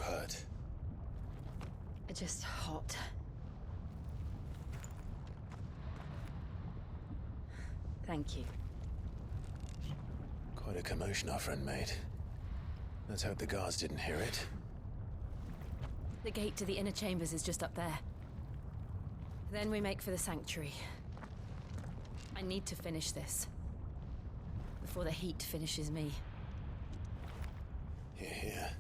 hurt? Just hot. Thank you. Quite a commotion our friend made. Let's hope the guards didn't hear it. The gate to the inner chambers is just up there. Then we make for the sanctuary. I need to finish this. Before the heat finishes me. Hear, hear.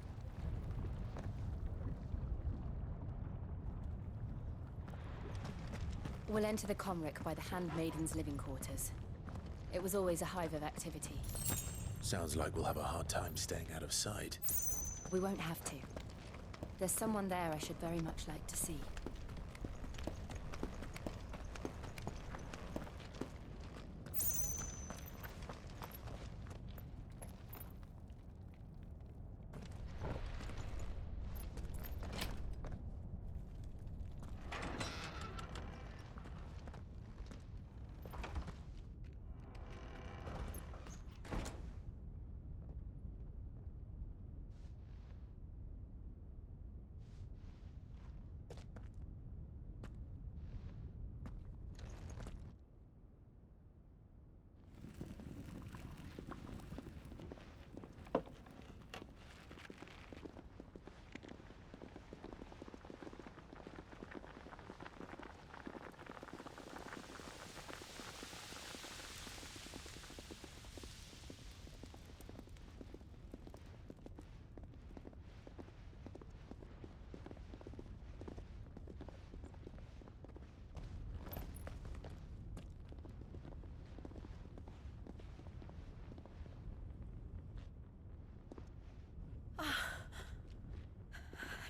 We'll enter the Comric by the Handmaiden's living quarters. It was always a hive of activity. Sounds like we'll have a hard time staying out of sight. We won't have to. There's someone there I should very much like to see.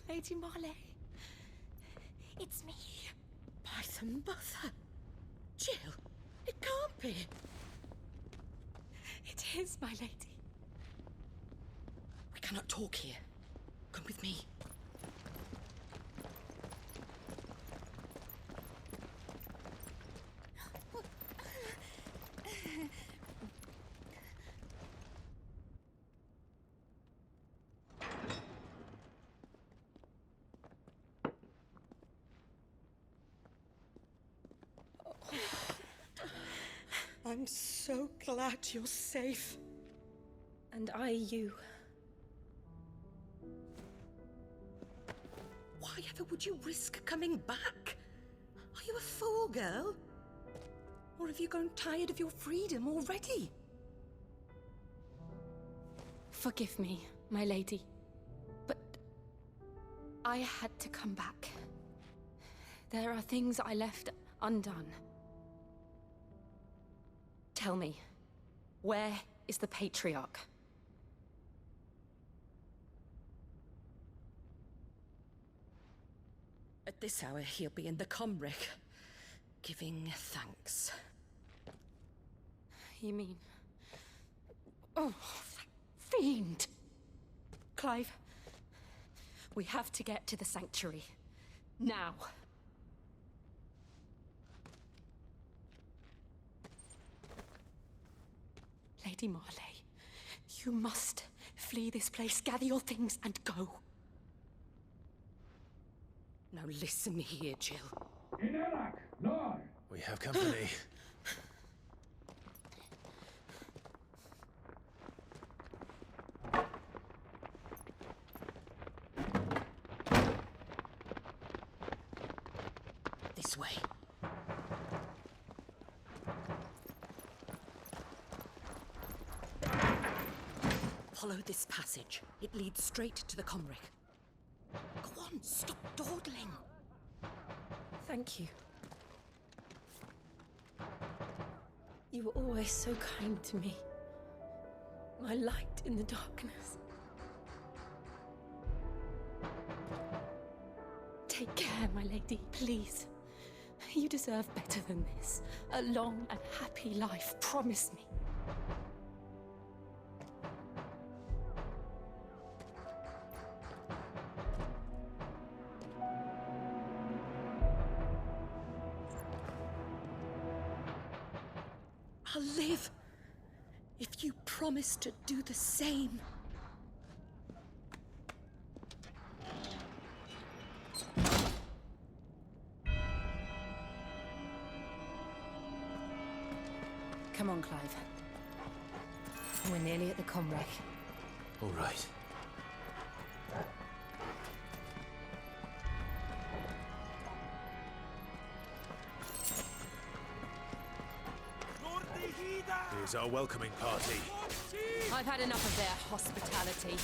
Lady Marley. It's me. By the mother. Jill, it can't be. It is, my lady. We cannot talk here. Come with me. I'm so glad you're safe. And I you. Why ever would you risk coming back? Are you a fool, girl? Or have you grown tired of your freedom already? Forgive me, my lady. But I had to come back. There are things I left undone. Tell me, where is the Patriarch? At this hour, he'll be in the Comric, giving thanks. You mean... Oh, that fiend! Clive, we have to get to the sanctuary. Now. Lady Marley, you must flee this place, gather your things, and go. Now listen here, Jill. We have company. This way. Follow this passage. It leads straight to the Comric. Go on, stop dawdling. Thank you. You were always so kind to me. My light in the darkness. Take care, my lady, please. You deserve better than this. A long and happy life, promise me. I'll live if you promise to do the same. Come on, Clive. We're nearly at the comwreck. All right. Here's our welcoming party. I've had enough of their hospitality.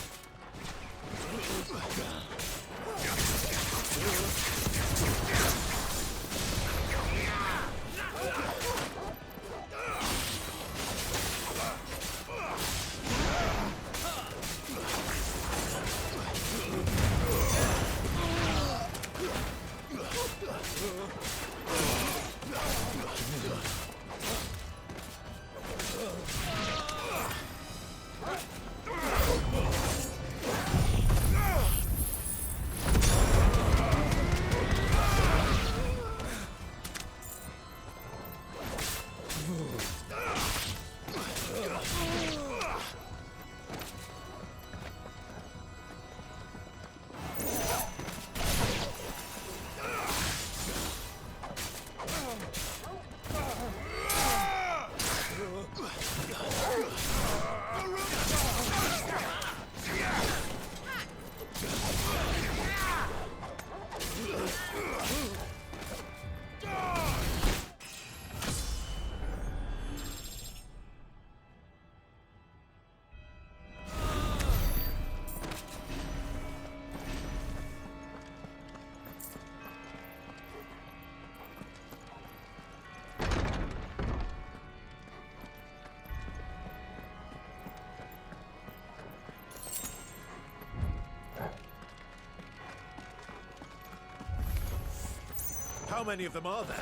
How many of them are there?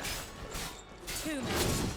Too many.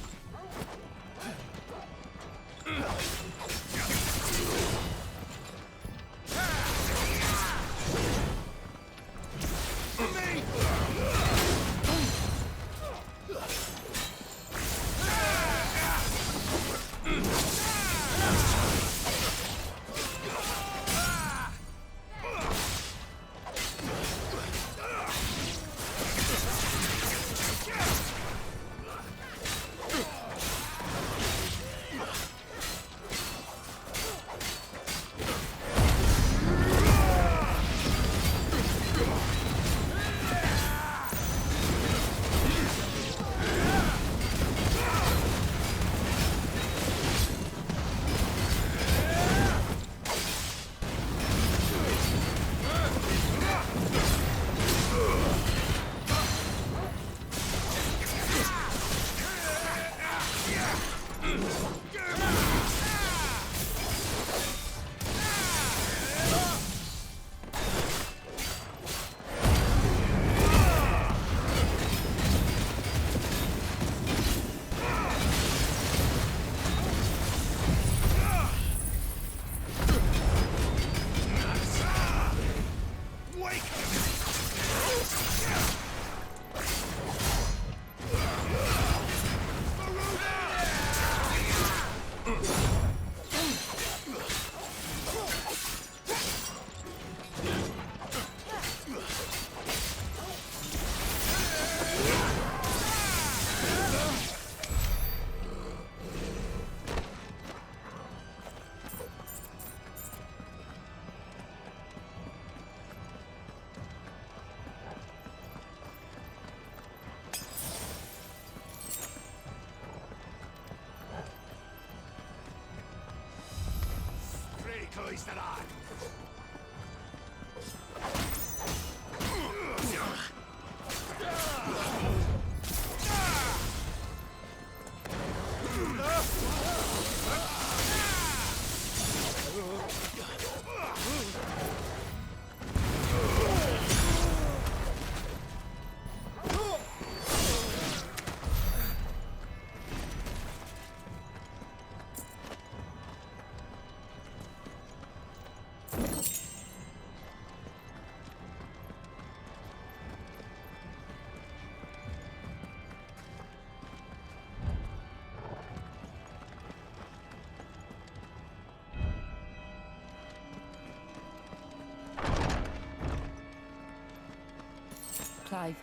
Clive,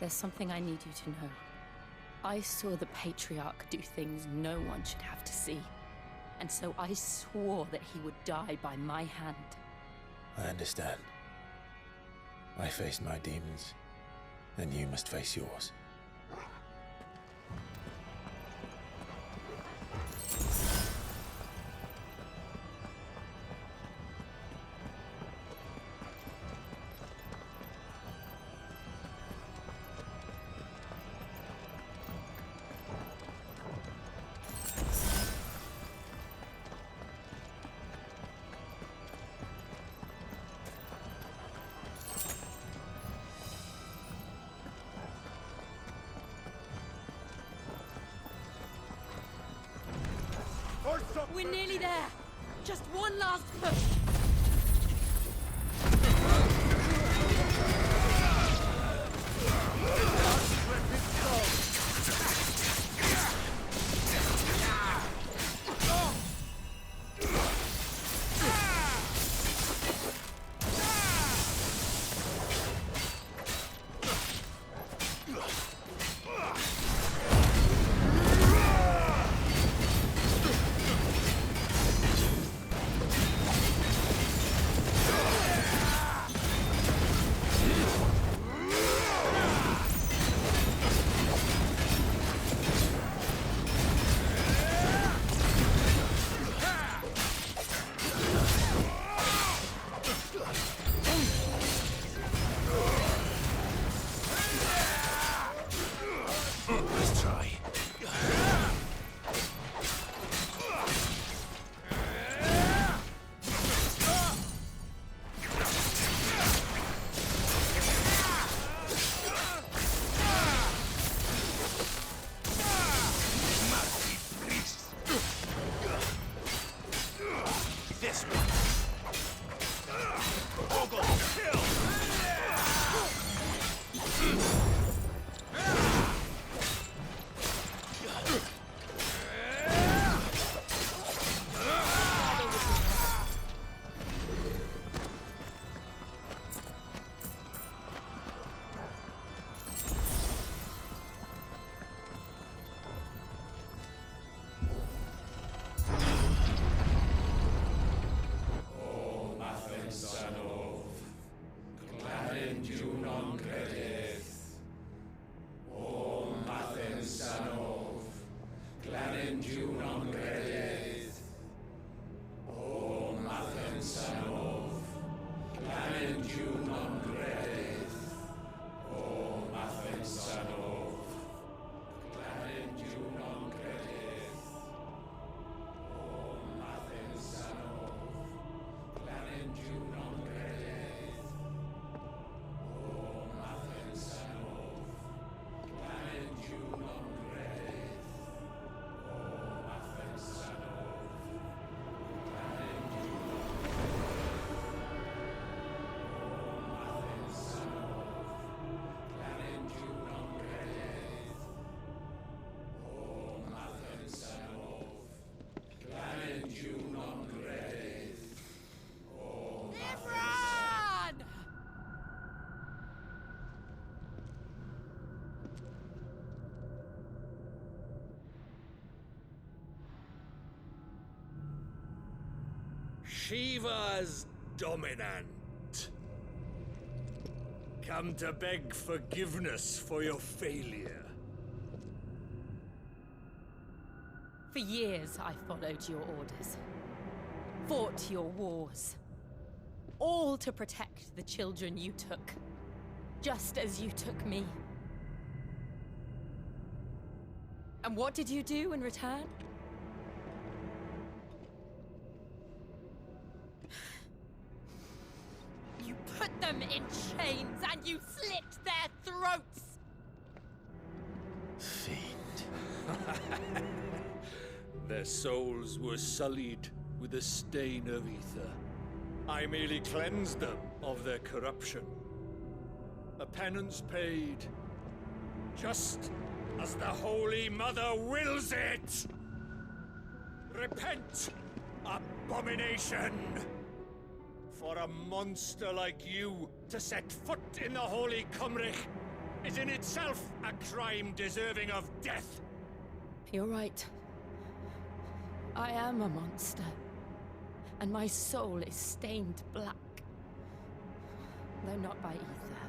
there's something I need you to know. I saw the Patriarch do things no one should have to see. And so I swore that he would die by my hand. I understand. I faced my demons, and you must face yours. We're nearly there. Just one last push. Let's try. This one. Ogle, kill! Shiva's dominant. Come to beg forgiveness for your failure. For years, I followed your orders. Fought your wars. All to protect the children you took. Just as you took me. And what did you do in return? You put them in chains and you slit their throats! Fiend. Their souls were sullied with a stain of ether. I merely cleansed them of their corruption. A penance paid, just as the Holy Mother wills it! Repent, abomination! For a monster like you to set foot in the Holy Cymric is in itself a crime deserving of death. You're right. I am a monster. And my soul is stained black. Though not by ether.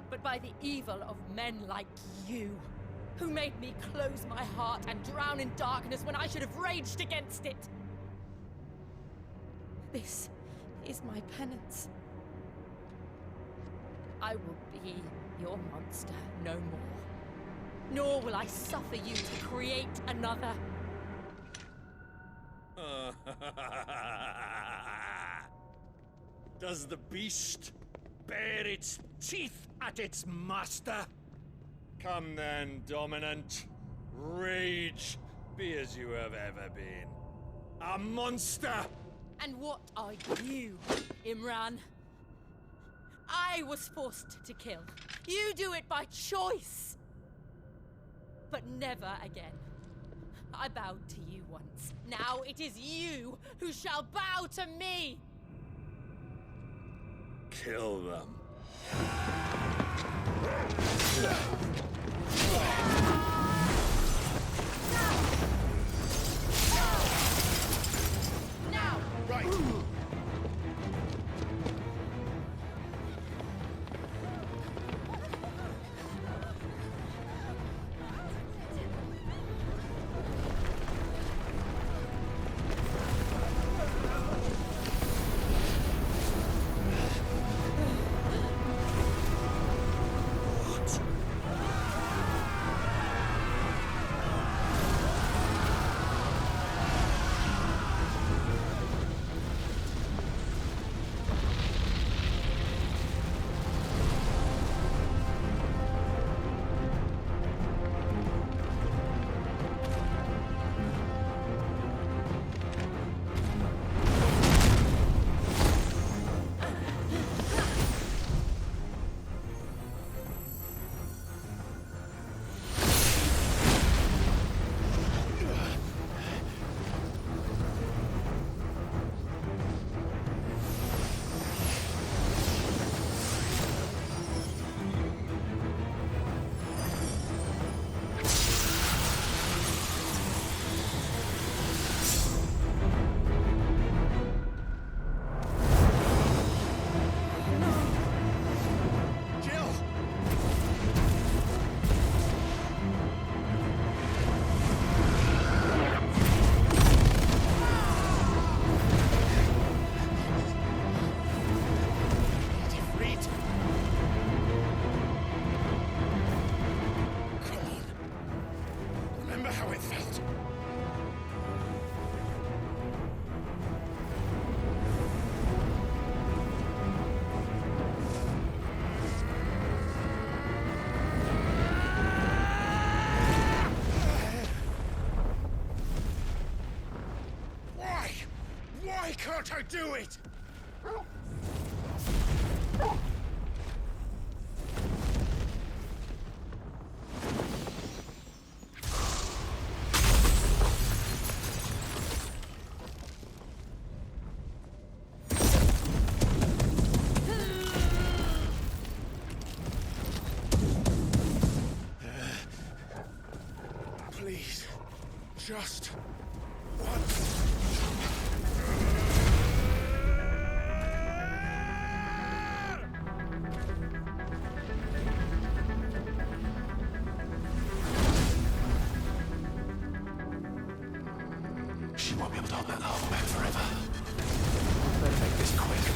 But by the evil of men like you, who made me close my heart and drown in darkness when I should have raged against it. This is my penance. I will be your monster no more. Nor will I suffer you to create another. Does the beast bare its teeth at its master? Come then, Dominant. Rage, be as you have ever been. A monster! And what are you, Imran? I was forced to kill. You do it by choice. But never again. I bowed to you once. Now it is you who shall bow to me! Kill them. Now! Right! Why can't I do it? Please, just once. She won't be able to hold that lava back forever. Better make this quick.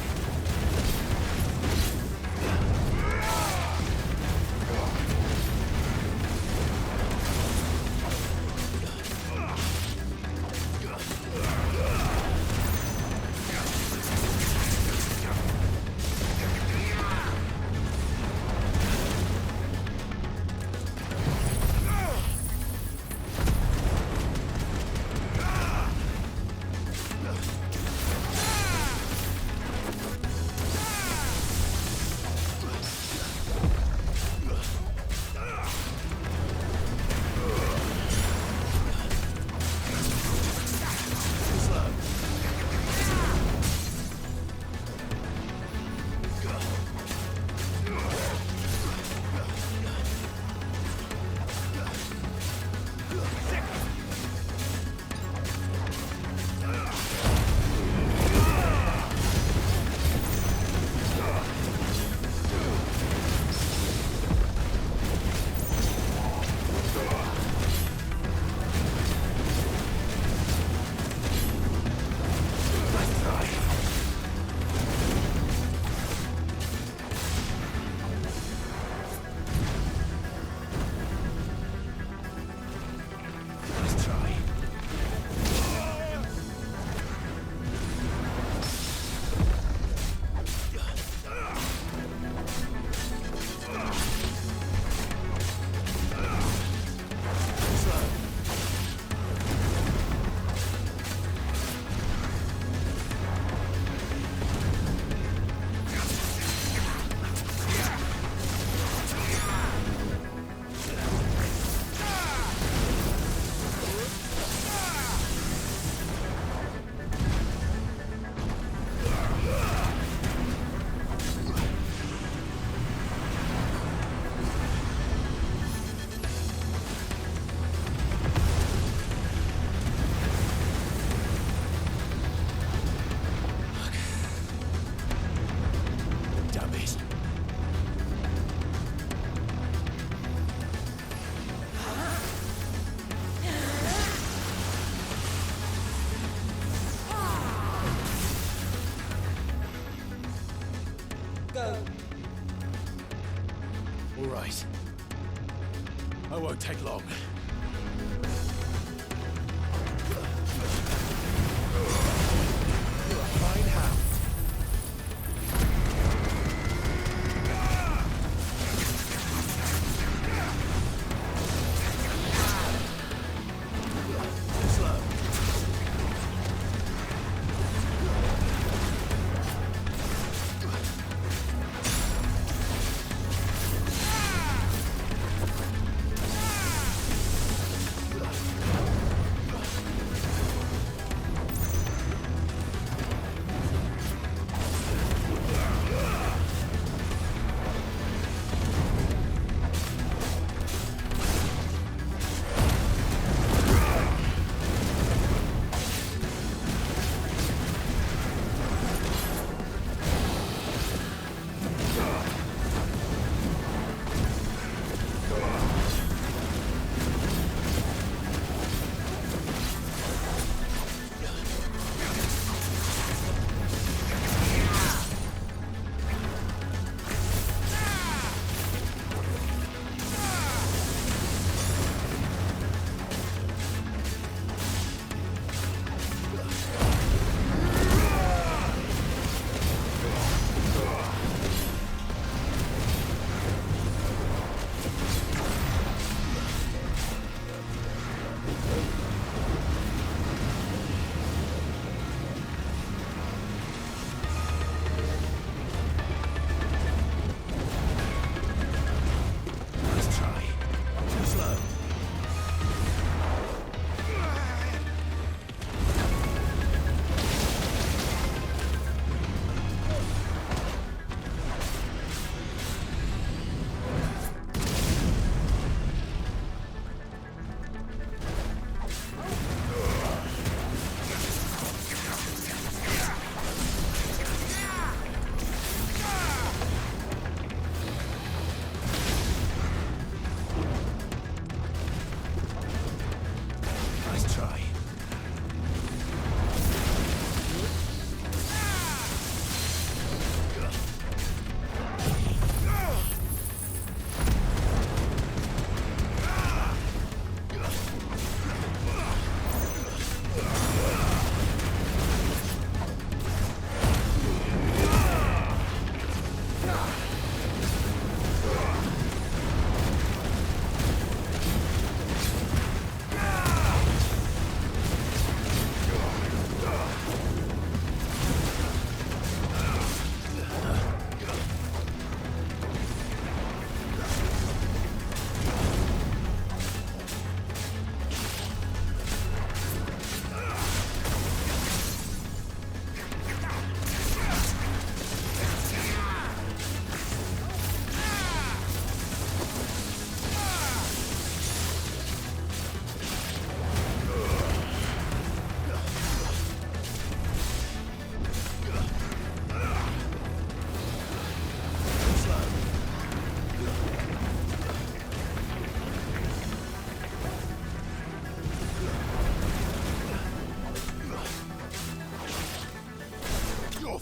Go. All right. I won't take long. You're a fine hound. Slow.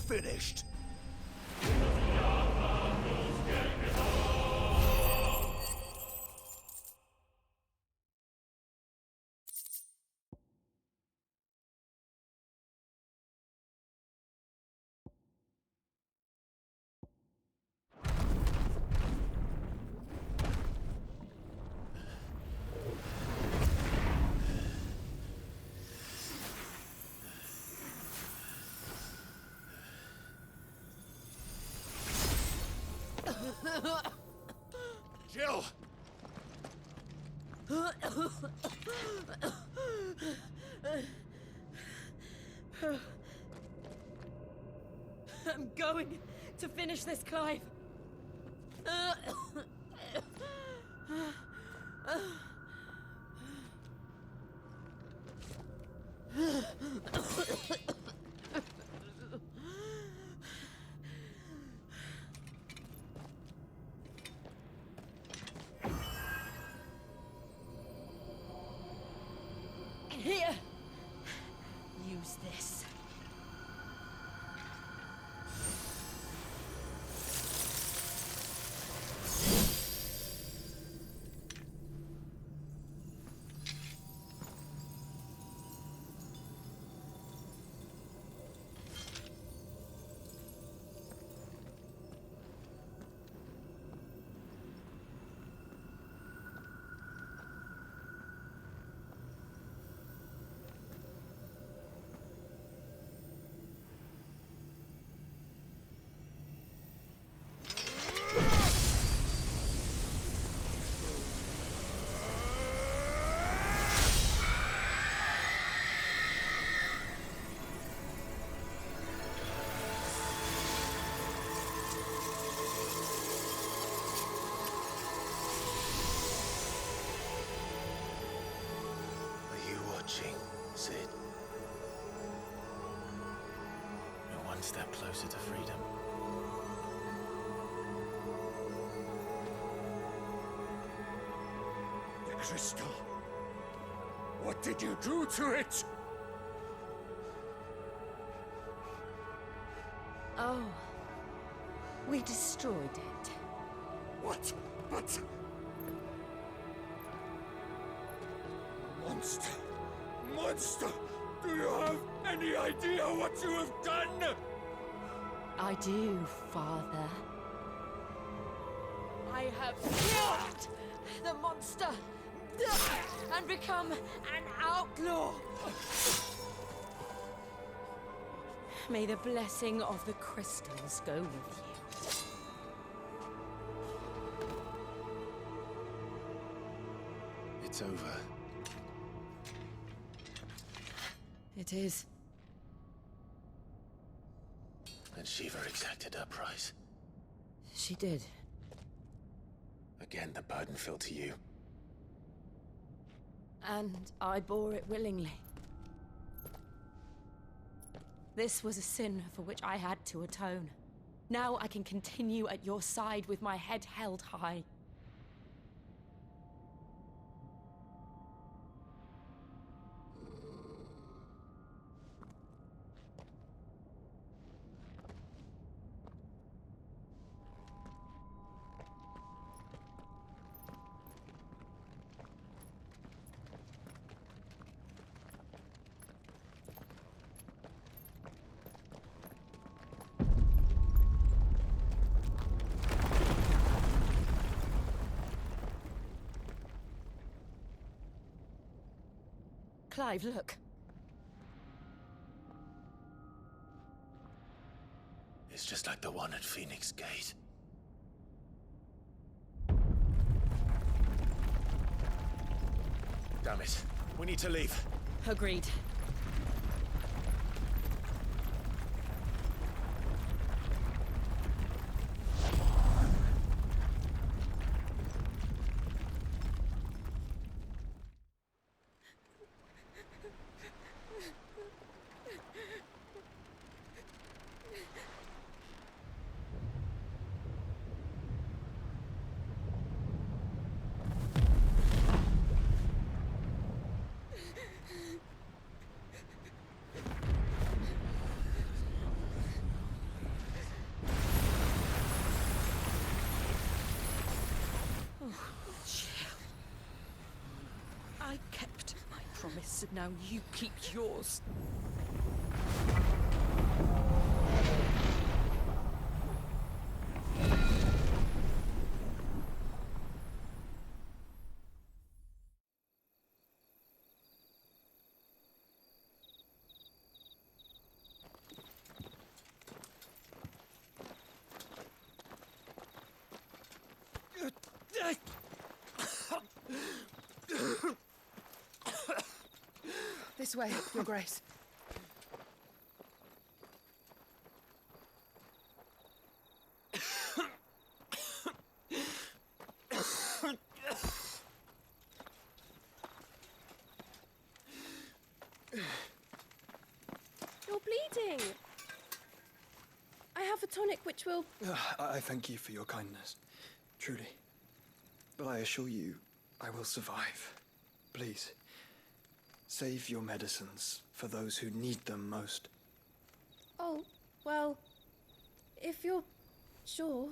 Finished. Jill! I'm going to finish this, Clive. Here. Use this. closer to freedom. The crystal. What did you do to it? Oh. We destroyed it. What? But... Monster! Monster! Do you have any idea what you have done? I do, Father. I have killed the monster and become an outlaw. May the blessing of the crystals go with you. It's over. It is. And Shiva exacted her price. She did. Again, the burden fell to you. And I bore it willingly. This was a sin for which I had to atone. Now I can continue at your side with my head held high. Clive, look. It's just like the one at Phoenix Gate. Damn it. We need to leave. Agreed. I kept my promise, and now you keep yours. This way, Your Grace. You're bleeding. I have a tonic which will... I thank you for your kindness, truly. But I assure you, I will survive. Please, save your medicines for those who need them most. Oh, well, if you're sure.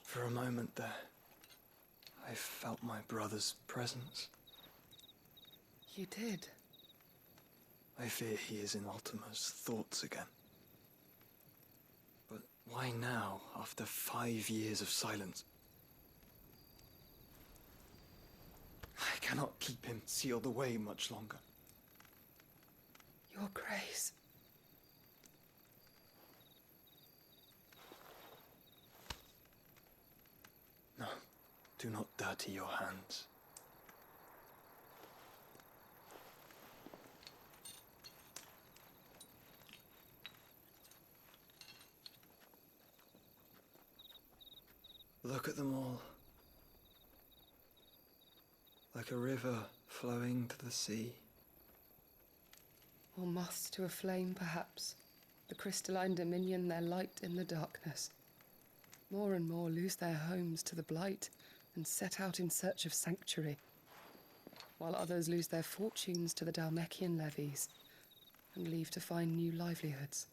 For a moment there, I felt my brother's presence. You did. I fear he is in Ultima's thoughts again. But why now, after 5 years of silence? I cannot keep him sealed away much longer. Your Grace. No, do not dirty your hands. Look at them all. a river flowing to the sea. Or moths to a flame, perhaps. The crystalline dominion their light in the darkness. More and more lose their homes to the blight and set out in search of sanctuary, while others lose their fortunes to the Dalmekian levies and leave to find new livelihoods.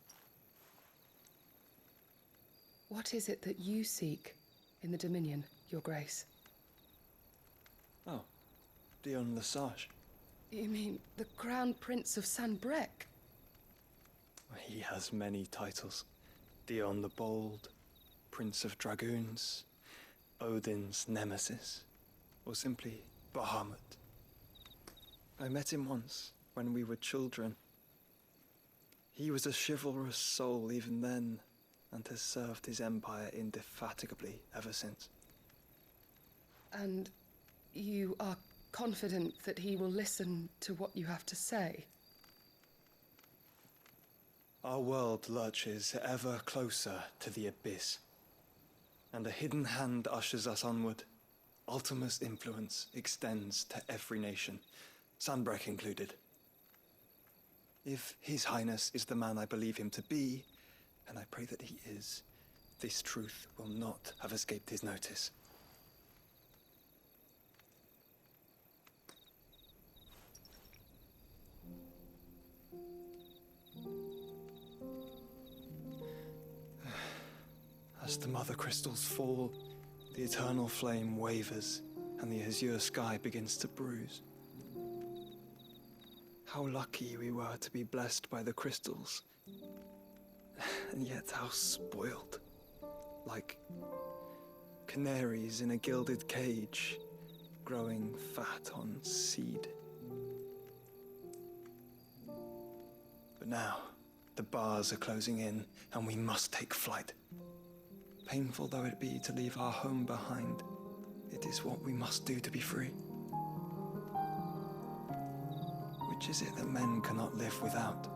What is it that you seek in the Dominion, Your Grace? Oh, Dion Lesage. You mean the Crown Prince of Sanbrec? He has many titles. Dion the Bold, Prince of Dragoons, Odin's Nemesis, or simply Bahamut. I met him once, when we were children. He was a chivalrous soul even then, and has served his empire indefatigably ever since. And you are confident that he will listen to what you have to say? Our world lurches ever closer to the abyss, and a hidden hand ushers us onward. Ultima's influence extends to every nation, Sanbrec included. If His Highness is the man I believe him to be, and I pray that he is, this truth will not have escaped his notice. As the mother crystals fall, the eternal flame wavers, and the azure sky begins to bruise. How lucky we were to be blessed by the crystals, and yet how spoiled. Like canaries in a gilded cage, growing fat on seed. But now, the bars are closing in, and we must take flight. Painful though it be to leave our home behind, it is what we must do to be free. Which is it that men cannot live without?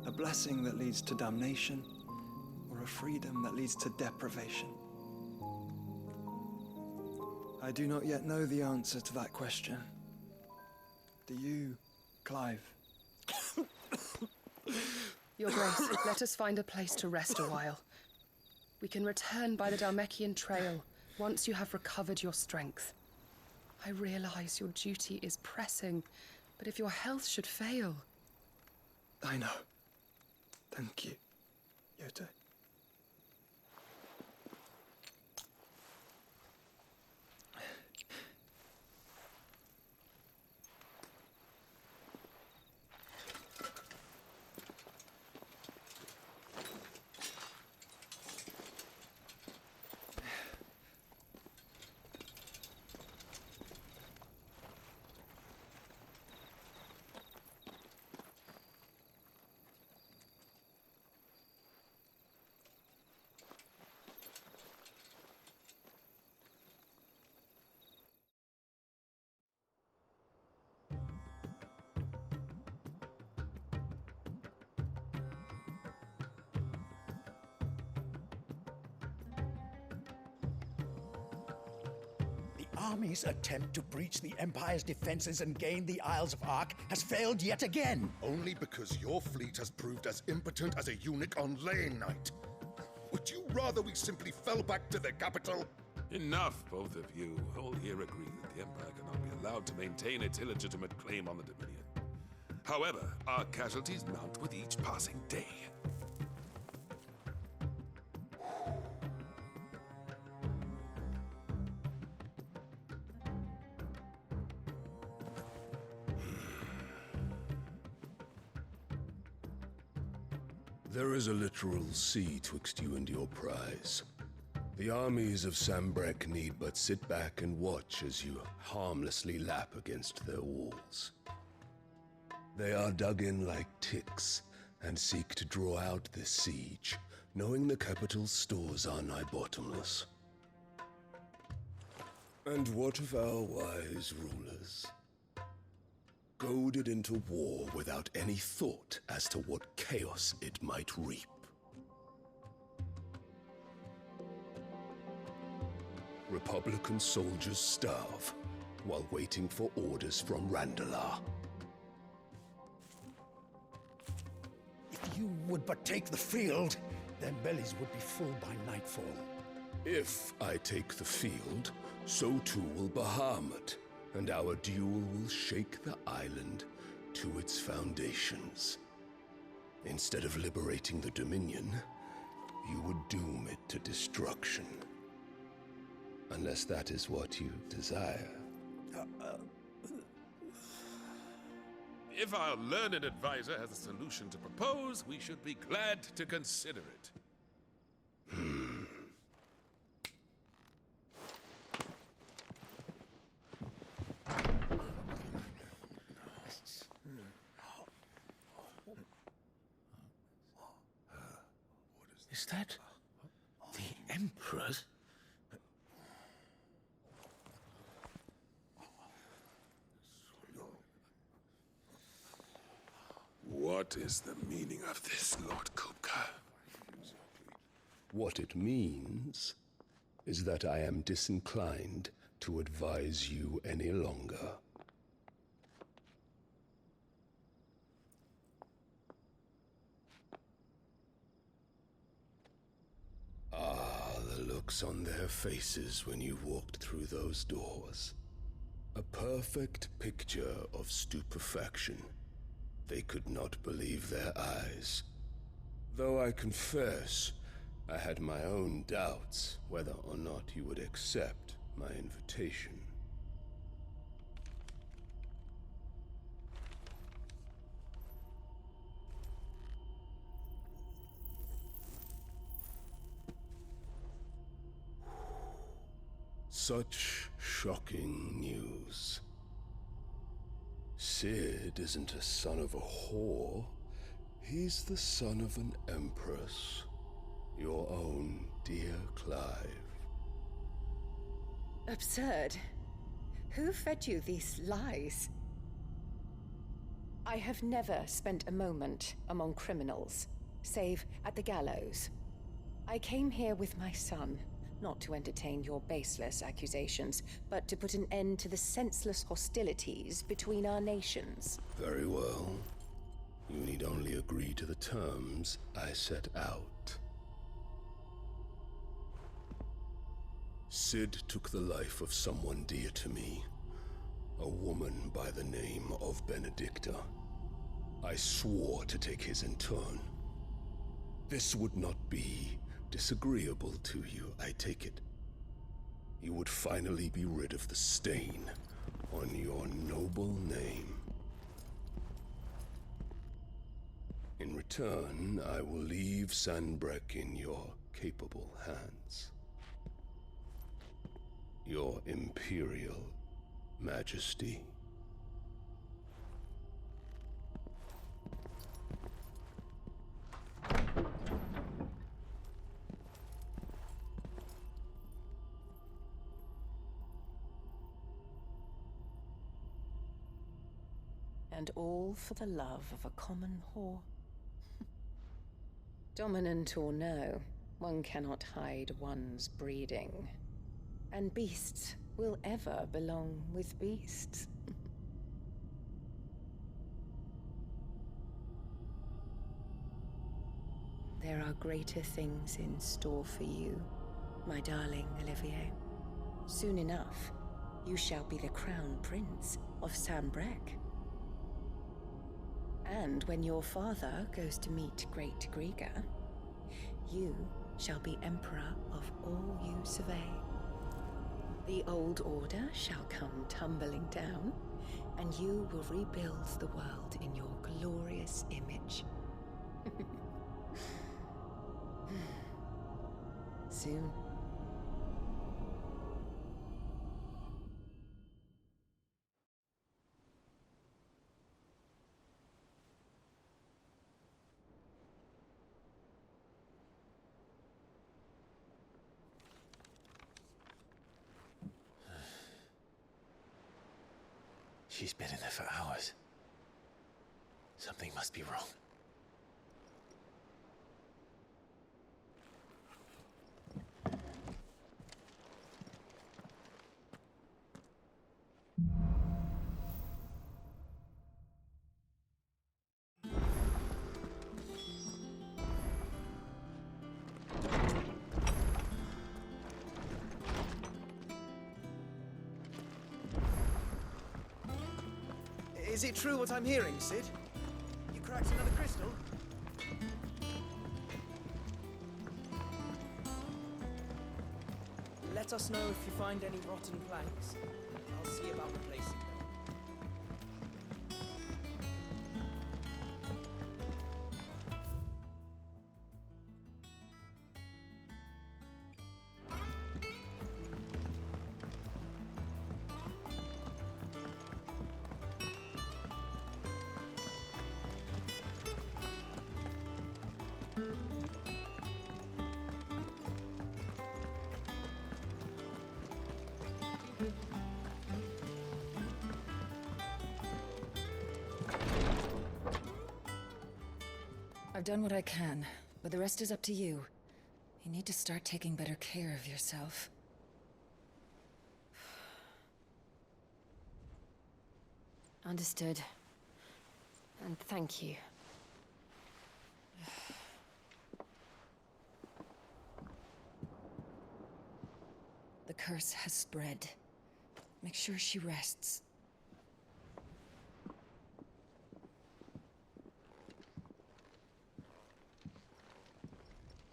A blessing that leads to damnation, or a freedom that leads to deprivation? I do not yet know the answer to that question. Do you, Clive? Your Grace, let us find a place to rest a while. We can return by the Dalmekian trail once you have recovered your strength. I realize your duty is pressing, but if your health should fail... I know. Thank you, Yote. Army's attempt to breach the Empire's defenses and gain the Isles of Ark has failed yet again. Only because your fleet has proved as impotent as a eunuch on laying night. Would you rather we simply fell back to the capital? Enough, both of you. All here agree that the Empire cannot be allowed to maintain its illegitimate claim on the Dominion. However, our casualties mount with each passing day. There is a literal sea twixt you and your prize. The armies of Sanbrec need but sit back and watch as you harmlessly lap against their walls. They are dug in like ticks and seek to draw out this siege, knowing the capital's stores are nigh bottomless. And what of our wise rulers? Goaded into war without any thought as to what chaos it might reap. Republican soldiers starve, while waiting for orders from Randalar. If you would but take the field, their bellies would be full by nightfall. If I take the field, so too will Bahamut, and our duel will shake the island to its foundations. Instead of liberating the Dominion, you would doom it to destruction. Unless that is what you desire. If our learned advisor has a solution to propose, we should be glad to consider it. Is that the Emperor's? What is the meaning of this, Lord Kupka? What it means is that I am disinclined to advise you any longer. The looks on their faces when you walked through those doors. A perfect picture of stupefaction. They could not believe their eyes. Though I confess, I had my own doubts whether or not you would accept my invitation. Such shocking news. Sid isn't a son of a whore. He's the son of an empress. Your own dear Clive. Absurd. Who fed you these lies? I have never spent a moment among criminals, save at the gallows. I came here with my son, not to entertain your baseless accusations, but to put an end to the senseless hostilities between our nations. Very well. You need only agree to the terms I set out. Sid took the life of someone dear to me, a woman by the name of Benedicta. I swore to take his in turn. This would not be disagreeable to you, I take it. You would finally be rid of the stain on your noble name. In return, I will leave Sanbreque in your capable hands. Your Imperial Majesty. And all for the love of a common whore. Dominant or no, one cannot hide one's breeding. And beasts will ever belong with beasts. There are greater things in store for you, my darling Olivier. Soon enough, you shall be the crown prince of Sanbreque. And when your father goes to meet Great Griga, you shall be emperor of all you survey. The old order shall come tumbling down, and you will rebuild the world in your glorious image. Soon. She's been in there for hours. Something must be wrong. Is it true what I'm hearing, Sid? You cracked another crystal? Let us know if you find any rotten planks. I'll see about replacing them. I've done what I can, but the rest is up to you. You need to start taking better care of yourself. Understood. And thank you. The curse has spread. Make sure she rests.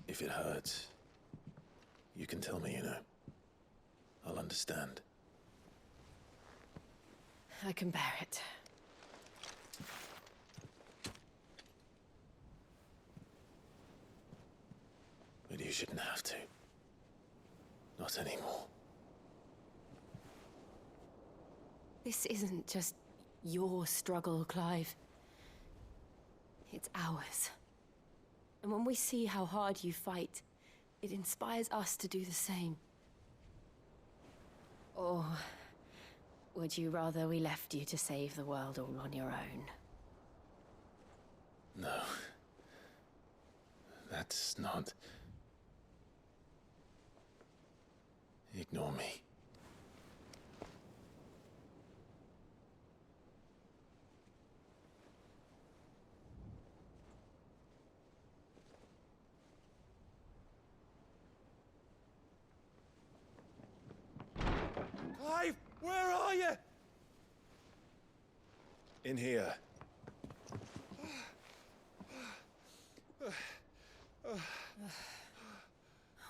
If it hurts, you can tell me, you know. I'll understand. I can bear it. But you shouldn't have to. Not anymore. This isn't just your struggle, Clive. It's ours. And when we see how hard you fight, it inspires us to do the same. Or would you rather we left you to save the world all on your own? No. That's not... Ignore me. Clive, where are you? In here.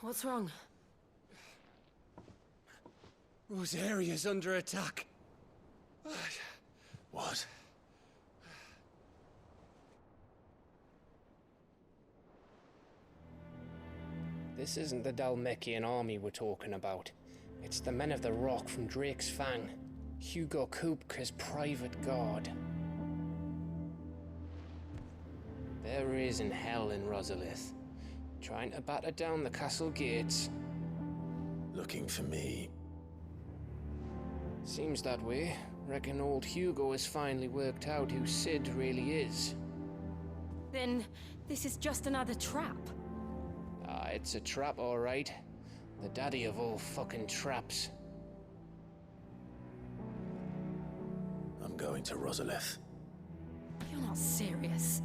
What's wrong? Rosaria's under attack. What? This isn't the Dalmekian army we're talking about. It's the men of the Rock from Drake's Fang. Hugo Kupka's private guard. There is in hell in Rosalith, trying to batter down the castle gates. Looking for me. Seems that way. Reckon old Hugo has finally worked out who Sid really is. Then this is just another trap. Ah, it's a trap, all right. The daddy of all fucking traps. I'm going to Rosalith. You're not serious.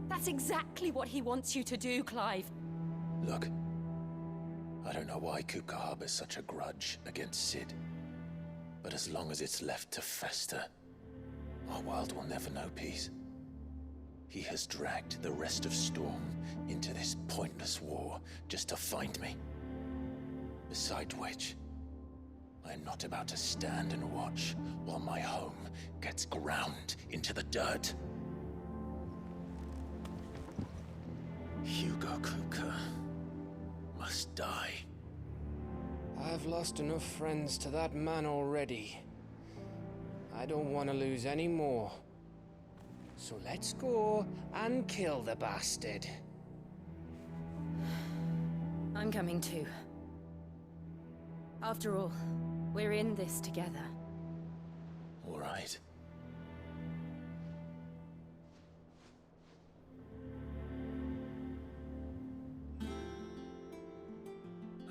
That's exactly what he wants you to do, Clive. Look, I don't know why Kupka harbors such a grudge against Sid. But as long as it's left to fester, our world will never know peace. He has dragged the rest of Storm into this pointless war just to find me. Besides which, I am not about to stand and watch while my home gets ground into the dirt. Hugo Kupka must die. I've lost enough friends to that man already. I don't want to lose any more. So let's go and kill the bastard. I'm coming too. After all, we're in this together. All right.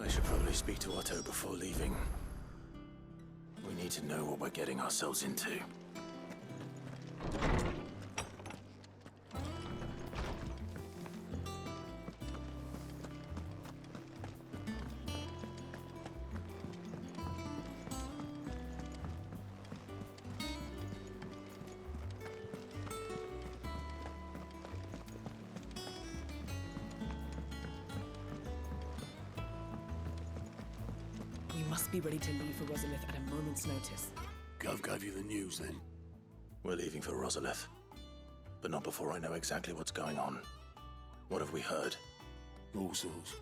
I should probably speak to Otto before leaving. We need to know what we're getting ourselves into. must be ready to leave for Rosalith at a moment's notice. Gov gave you the news, then? We're leaving for Rosalith. But not before I know exactly what's going on. What have we heard? All sorts.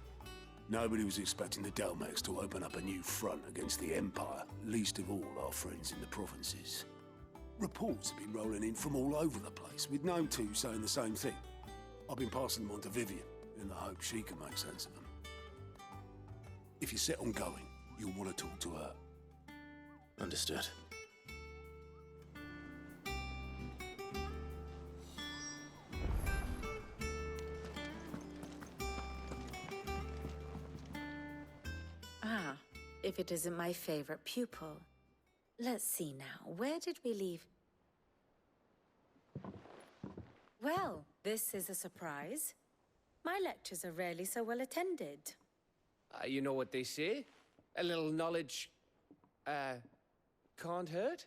Nobody was expecting the Delmex to open up a new front against the Empire, least of all our friends in the provinces. Reports have been rolling in from all over the place, with no two saying the same thing. I've been passing them on to Vivian, in the hope she can make sense of them. If you're set on going, you'll want to talk to her. Understood. Ah, if it isn't my favorite pupil. Let's see now, where did we leave? Well, this is a surprise. My lectures are rarely so well attended. You know what they say? A little knowledge, can't hurt?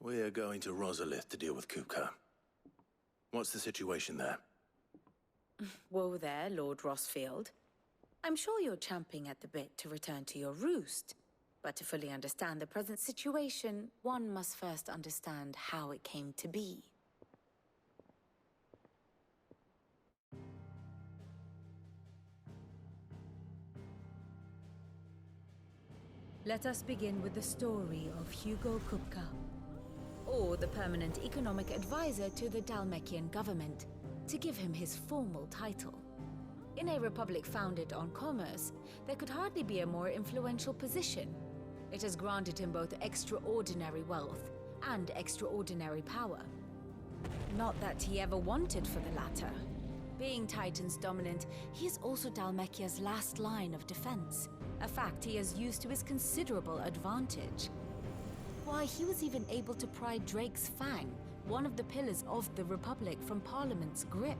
We're going to Rosalith to deal with Kupka. What's the situation there? Whoa there, Lord Rossfield. I'm sure you're champing at the bit to return to your roost. But to fully understand the present situation, one must first understand how it came to be. Let us begin with the story of Hugo Kupka, or the permanent economic advisor to the Dalmekian government, to give him his formal title. In a republic founded on commerce, there could hardly be a more influential position. It has granted him both extraordinary wealth and extraordinary power. Not that he ever wanted for the latter. Being Titan's dominant, he is also Dalmekia's last line of defense, a fact he has used to his considerable advantage. Why, he was even able to pry Drake's Fang, one of the pillars of the Republic, from Parliament's grip.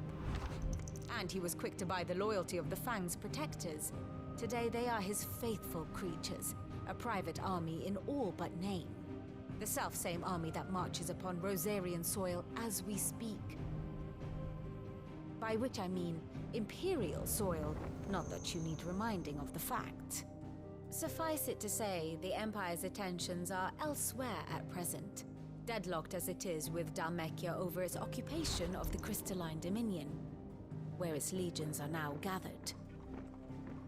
And he was quick to buy the loyalty of the Fang's protectors. Today they are his faithful creatures, a private army in all but name. The self-same army that marches upon Rosarian soil as we speak. By which I mean Imperial soil, not that you need reminding of the fact. Suffice it to say, the Empire's attentions are elsewhere at present, deadlocked as it is with Dalmekia over its occupation of the Crystalline Dominion, where its legions are now gathered.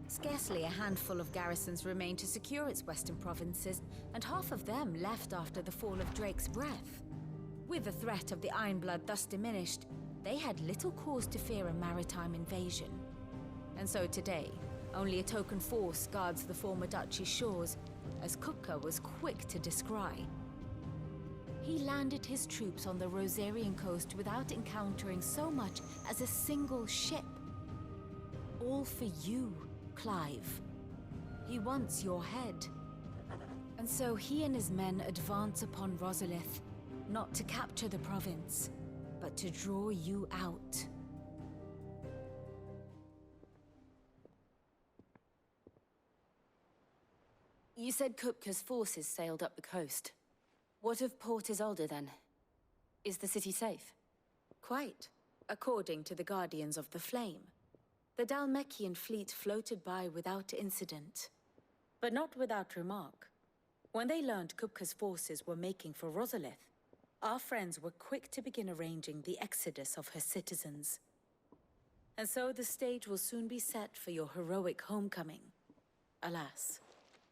Scarcely a handful of garrisons remain to secure its western provinces, and half of them left after the fall of Drake's Breath. With the threat of the Ironblood thus diminished, they had little cause to fear a maritime invasion. And so today, only a token force guards the former duchy's shores, as Kupka was quick to descry. He landed his troops on the Rosarian coast without encountering so much as a single ship. All for you, Clive. He wants your head. And so he and his men advance upon Rosalith, not to capture the province, but to draw you out. You said Kupka's forces sailed up the coast. What of Port Isolde, then? Is the city safe? Quite, according to the Guardians of the Flame. The Dalmekian fleet floated by without incident. But not without remark. When they learned Kupka's forces were making for Rosalith, our friends were quick to begin arranging the exodus of her citizens. And so the stage will soon be set for your heroic homecoming. Alas,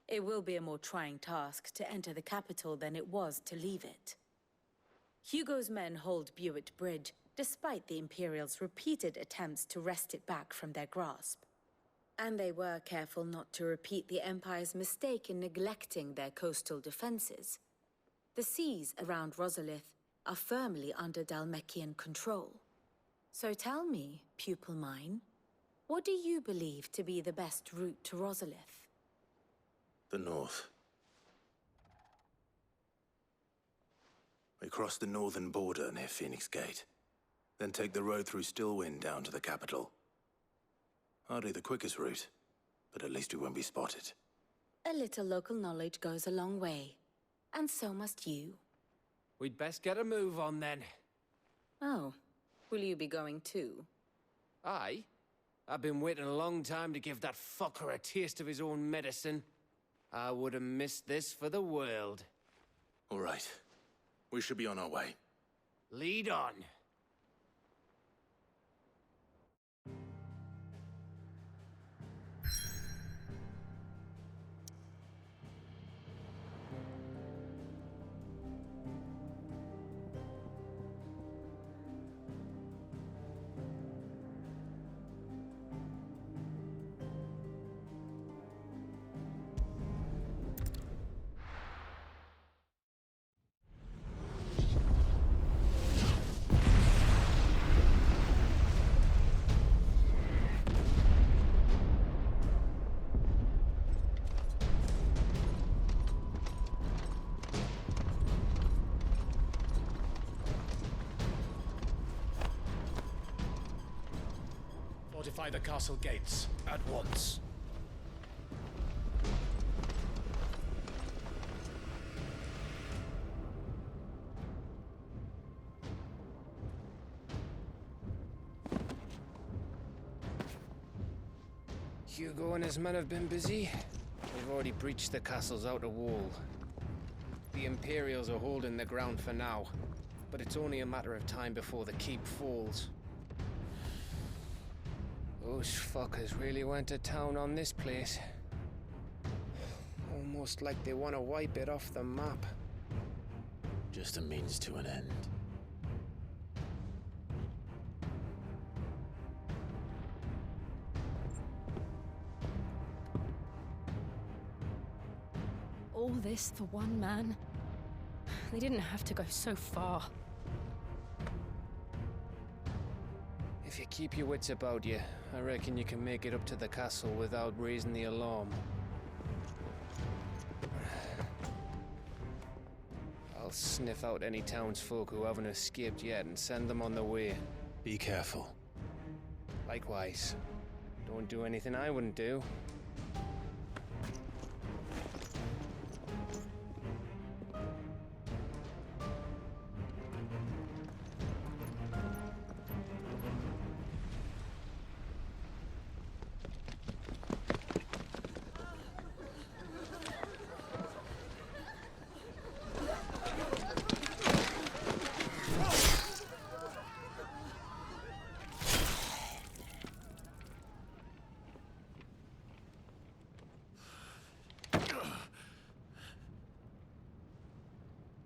it will be a more trying task to enter the capital than it was to leave it. Hugo's men hold Buett Bridge, despite the Imperials' repeated attempts to wrest it back from their grasp. And they were careful not to repeat the Empire's mistake in neglecting their coastal defenses. The seas around Rosalith are firmly under Dalmekian control. So tell me, pupil mine, what do you believe to be the best route to Rosalith? The north. We cross the northern border near Phoenix Gate, then take the road through Stillwind down to the capital. Hardly the quickest route, but at least we won't be spotted. A little local knowledge goes a long way, and so must you. We'd best get a move on then. Oh, will you be going too? Aye. I've been waiting a long time to give that fucker a taste of his own medicine. I would have missed this for the world. All right. We should be on our way. Lead on. Fortify the castle gates at once. Hugo and his men have been busy. They've already breached the castle's outer wall. The Imperials are holding the ground for now, but it's only a matter of time before the keep falls. Those fuckers really went to town on this place. Almost like they want to wipe it off the map. Just a means to an end. All this for one man? They didn't have to go so far. If you keep your wits about you, I reckon you can make it up to the castle without raising the alarm. I'll sniff out any townsfolk who haven't escaped yet and send them on their way. Be careful. Likewise. Don't do anything I wouldn't do.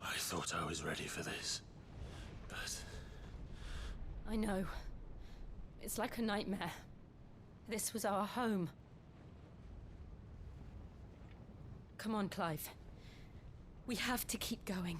I thought I was ready for this, but... I know. It's like a nightmare. This was our home. Come on, Clive. We have to keep going.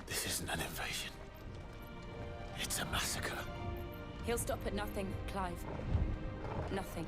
This isn't an invasion. It's a massacre. He'll stop at nothing, Clive. Nothing.